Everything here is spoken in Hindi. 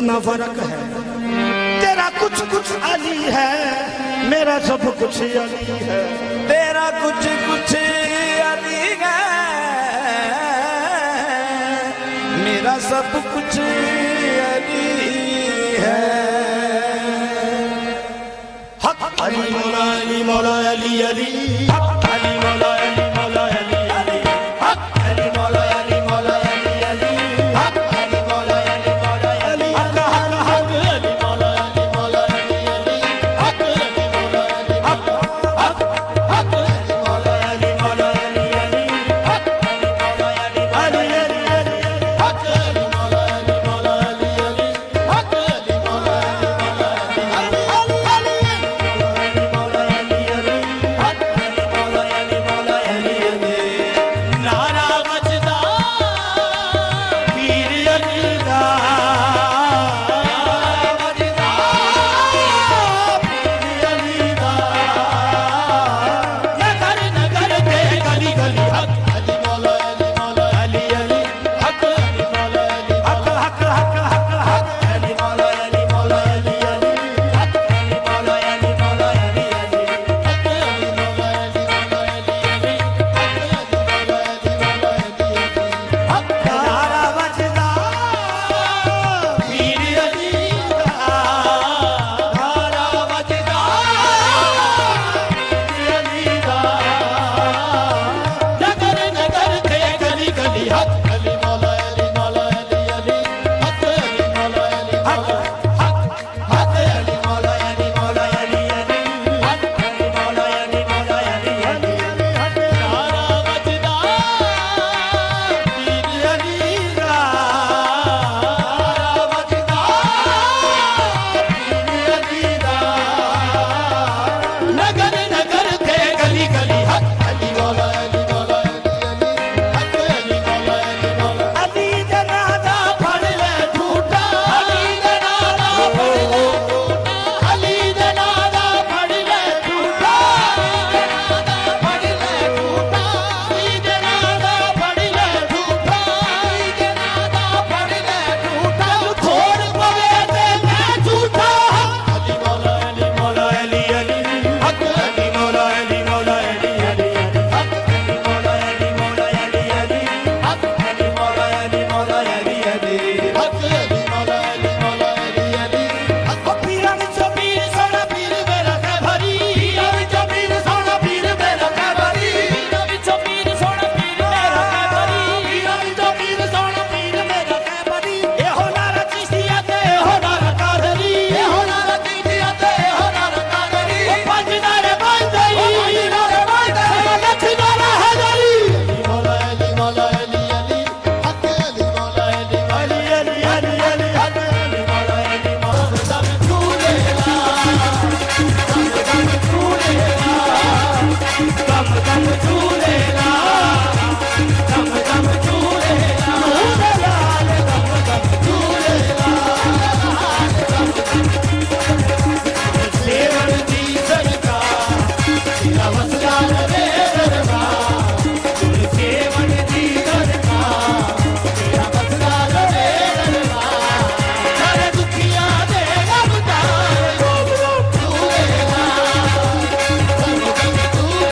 ना फर्क है, तेरा कुछ कुछ अली है, मेरा सब कुछ अली है। तेरा कुछ कुछ अली है, मेरा सब कुछ अली है। हक अली मौला अली मौला अली अली, हक अली मौला अली मौला अली अली, हक अली मौला अली मौला अली अली, हक अली मौला अली मौला अली, हक हक अली मौला अली मौला अली अली, हक अली मौला अली हक हक हक अली मौला अली मौला अली अली, हक अली मौला अली अली अली अली, हक अली मौला अली मौला अली अली, हक अली मौला अली मौला अली अली। नारा बजदा पीर अली दा, बजदा पीर अली दा, नगर नगर ते गली गली हक अली मौला अली मौला अली अली, हक अली मौला अली हक हक हक हक हक अली मौला अली मौला अली अली, हक अली मौला अली मौला अली अली, हक अली मौला अली मौला अली अली, हक अली मौला अली मौला अली अली। हक नारा बजदा पीर अली दा, नारा बजदा पीर अली दा, नगर नगर ते गली गली हक अली मौला अली मौला अली अली, हक अली मौला अली हक